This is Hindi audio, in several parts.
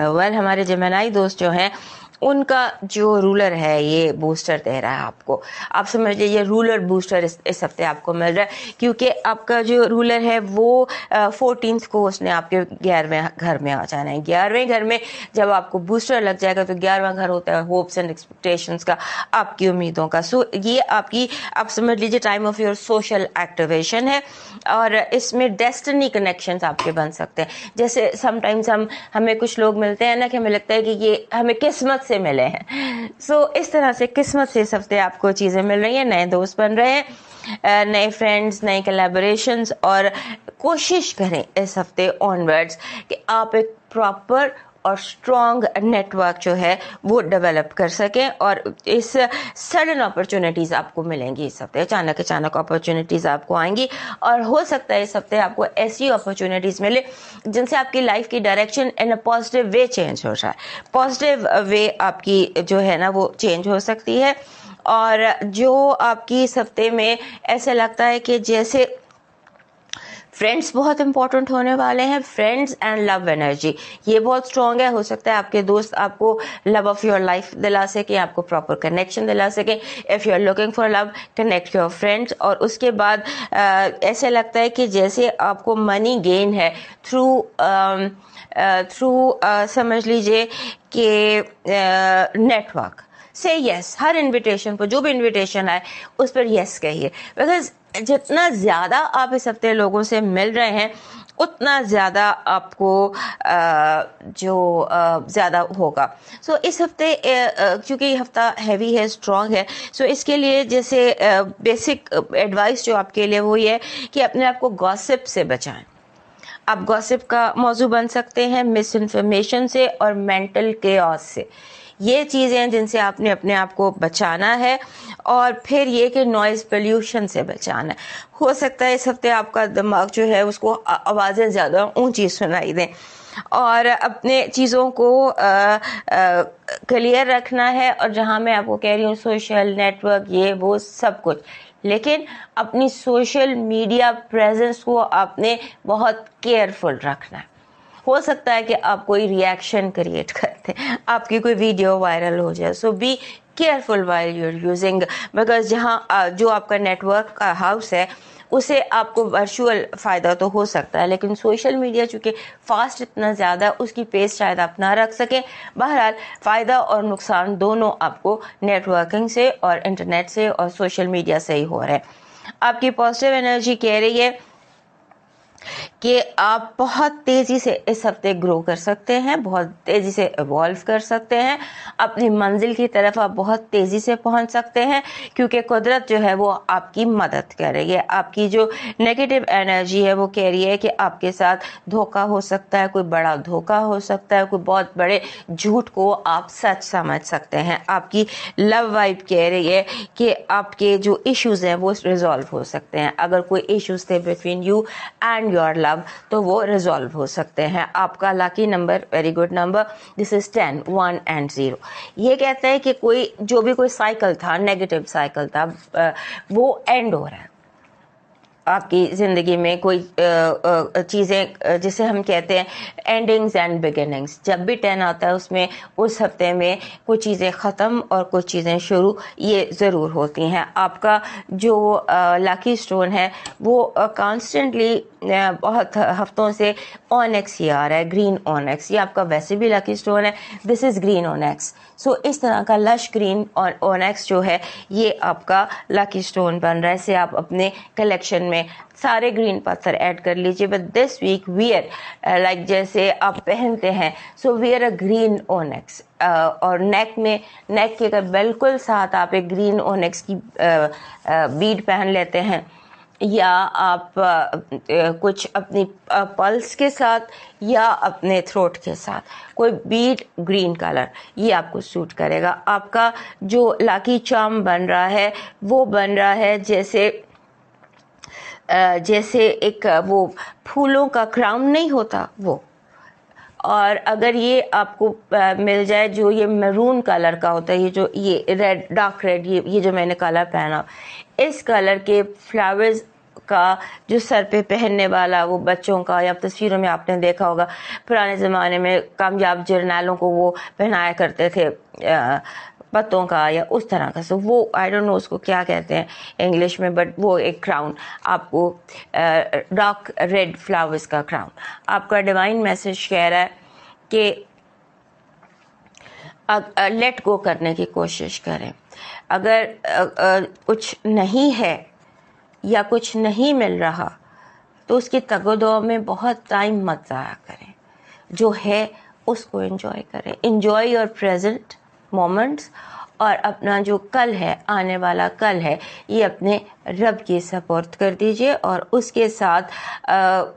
वेल हमारे जेमिनी दोस्त जो हैं उनका जो रूलर है ये बूस्टर दे रहा है आपको। आप समझ लीजिए रूलर बूस्टर इस हफ्ते आपको मिल रहा है, क्योंकि आपका जो रूलर है वो 14th को उसने आपके 11वें घर में आ जाना है। 11वें घर में जब आपको बूस्टर लग जाएगा तो 11वां घर होता है होप्स एंड एक्सपेक्टेशंस का, आपकी उम्मीदों का। सो ये आपकी, आप समझ लीजिए time of your social activation है, और इसमें डेस्टिनी कनेक्शंस आपके बन सकते हैं। जैसे समटाइम्स हमें कुछ लोग मिलते हैं ना कि हमें लगता है कि ये हमें किस्मत से मिले हैं। सो इस तरह से किस्मत से इस हफ्ते आपको चीज़ें मिल रही हैं, नए दोस्त बन रहे हैं, नए फ्रेंड्स, नए कोलैबोरेशंस। और कोशिश करें इस हफ्ते ऑनवर्ड्स कि आप एक प्रॉपर और स्ट्रॉन्ग नेटवर्क जो है वो डेवलप कर सकें, और इस सडन अपॉर्चुनिटीज़ आपको मिलेंगी इस हफ्ते। अचानक अपॉर्चुनिटीज़ आपको आएंगी, और हो सकता है इस हफ्ते आपको ऐसी अपॉर्चुनिटीज़ मिले जिनसे आपकी लाइफ की direction in a positive way change हो जाए। पॉजिटिव वे आपकी जो है ना वो चेंज हो सकती है, और जो आपकी इस हफ्ते में ऐसे लगता है कि जैसे फ्रेंड्स बहुत इंपॉर्टेंट होने वाले हैं। फ्रेंड्स एंड लव एनर्जी ये बहुत स्ट्रॉन्ग है। हो सकता है आपके दोस्त आपको लव ऑफ योर लाइफ दिला सके, आपको प्रॉपर कनेक्शन दिला सके। If you are looking for love, connect your friends. और उसके बाद ऐसे लगता है कि जैसे आपको मनी गेन है थ्रू समझ लीजिए कि नेटवर्क से यस। हर इनविटेशन पर, जो भी इनविटेशन आए उस पर यस कहिए, बिकॉज जितना ज़्यादा आप इस हफ्ते लोगों से मिल रहे हैं उतना ज़्यादा आपको ज़्यादा होगा। सो इस हफ्ते क्योंकि ये हफ्ता हैवी है, स्ट्रॉन्ग है, सो इसके लिए जैसे बेसिक एडवाइस जो आपके लिए वो ये है कि अपने आप को गॉसिप से बचाएं। आप गॉसिप का मौजू बन सकते हैं, मिस इन्फॉर्मेशन से और मेंटल केओस से। ये चीज़ें हैं जिनसे आपने अपने आप को बचाना है। और फिर ये कि नॉइज़ पोल्यूशन से बचाना है। हो सकता है इस हफ्ते आपका दिमाग जो है उसको आवाज़ें ज़्यादा ऊंची सुनाई दें, और अपने चीज़ों को क्लियर रखना है। और जहाँ मैं आपको कह रही हूँ सोशल नेटवर्क ये वो सब कुछ, लेकिन अपनी सोशल मीडिया प्रेजेंस को आपने बहुत केयरफुल रखना है। हो सकता है कि आप कोई रिएक्शन क्रिएट करते हैं, आपकी कोई वीडियो वायरल हो जाए। So be careful while your using, because जहाँ जो आपका नेटवर्क का हाउस है उसे आपको वर्चुअल फ़ायदा तो हो सकता है, लेकिन सोशल मीडिया चूँकि फास्ट इतना ज़्यादा, उसकी पेस शायद आप ना रख सकें। बहरहाल फ़ायदा और नुकसान दोनों आपको नेटवर्किंग से और इंटरनेट से और सोशल मीडिया से ही हो रहे हैं। आपकी पॉजिटिव एनर्जी कह रही है कि आप बहुत तेज़ी से इस हफ्ते ग्रो कर सकते हैं, बहुत तेज़ी से इवॉल्व कर सकते हैं, अपनी मंजिल की तरफ आप बहुत तेज़ी से पहुंच सकते हैं, क्योंकि कुदरत जो है वो आपकी मदद कर रही है। आपकी जो नेगेटिव एनर्जी है वो कह रही है कि आपके साथ धोखा हो सकता है, कोई बड़ा धोखा हो सकता है, कोई बहुत बड़े झूठ को आप सच समझ सकते हैं। आपकी लव वाइब कह रही है कि आपके जो इश्यूज़ हैं वो रिजॉल्व हो सकते हैं। अगर कोई इश्यूज़ थे between you and your love तो वो रिजॉल्व हो सकते हैं। आपका lucky number, very good number, this is 10, 1 and 0। ये कहता है कि कोई साइकिल था, नेगेटिव साइकिल था, वो एंड हो रहा है। आपकी ज़िंदगी में कोई चीज़ें जिसे हम कहते हैं एंडिंग्स एंड बिगिनिंग्स, जब भी 10 आता है उसमें उस हफ्ते में कुछ चीज़ें ख़त्म और कुछ चीज़ें शुरू, ये ज़रूर होती हैं। आपका जो लकी स्टोन है वो कॉन्स्टेंटली बहुत हफ्तों से ऑनेक्स ही आ रहा है, ग्रीन ऑनेक्स। ये आपका वैसे भी लकी स्टोन है, दिस इज़ ग्रीन ऑनेक्स। सो इस तरह का लश ग्रीन ऑनेक्स जो है ये आपका लकी स्टोन बन रहा है। इसे आप अपने कलेक्शन में सारे ग्रीन पत्थर ऐड कर लीजिए। But this week wear like जैसे आप पहनते हैं, सो वियर अ ग्रीन ओनेक्स। और नेक के बिल्कुल साथ आप एक ग्रीन ओनेक्स की बीड पहन लेते हैं, या आप कुछ अपनी पल्स के साथ या अपने थ्रोट के साथ कोई बीड ग्रीन कलर, ये आपको सूट करेगा। आपका जो लकी चार्म बन रहा है वो बन रहा है जैसे एक वो फूलों का क्राउन नहीं होता वो। और अगर ये आपको मिल जाए जो ये मैरून कलर का होता है, ये रेड, डार्क रेड, ये जो मैंने कलर पहना, इस कलर के फ्लावर्स का जो सर पे पहनने वाला वो बच्चों का, या तस्वीरों में आपने देखा होगा पुराने ज़माने में कामयाब जर्नैलों को वो पहनाया करते थे पत्तों का या उस तरह का। सो वो आई डोंट नो उसको क्या कहते हैं इंग्लिश में, बट वो एक क्राउन आपको, डार्क रेड फ्लावर्स का क्राउन। आपका डिवाइन मैसेज कह रहा है कि लेट गो करने की कोशिश करें। अगर कुछ नहीं है या कुछ नहीं मिल रहा तो उसकी तगोदो में बहुत टाइम मत ज़ाया करें। जो है उसको एंजॉय करें, एंजॉय योर प्रेजेंट मोमेंट्स, और अपना जो कल है, आने वाला कल है, ये अपने रब की सपोर्ट कर दीजिए। और उसके साथ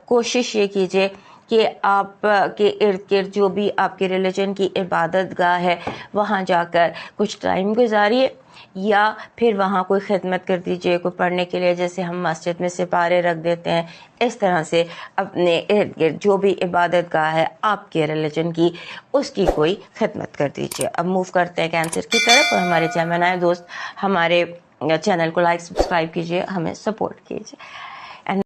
कोशिश ये कीजिए कि आप के इर्द गिर्द जो भी आपके रिलीजन की इबादत गाह है वहाँ जाकर कुछ टाइम गुजारिए, या फिर वहाँ कोई खिदमत कर दीजिए, कोई पढ़ने के लिए, जैसे हम मस्जिद में सिपारे रख देते हैं, इस तरह से अपने इर्द गिर्द जो भी इबादत गाह है आपके रिलीजन की, उसकी कोई खिदमत कर दीजिए। अब मूव करते हैं कैंसर की तरफ। और हमारे जेमिनी दोस्त हमारे चैनल को लाइक सब्सक्राइब कीजिए, हमें सपोर्ट कीजिए।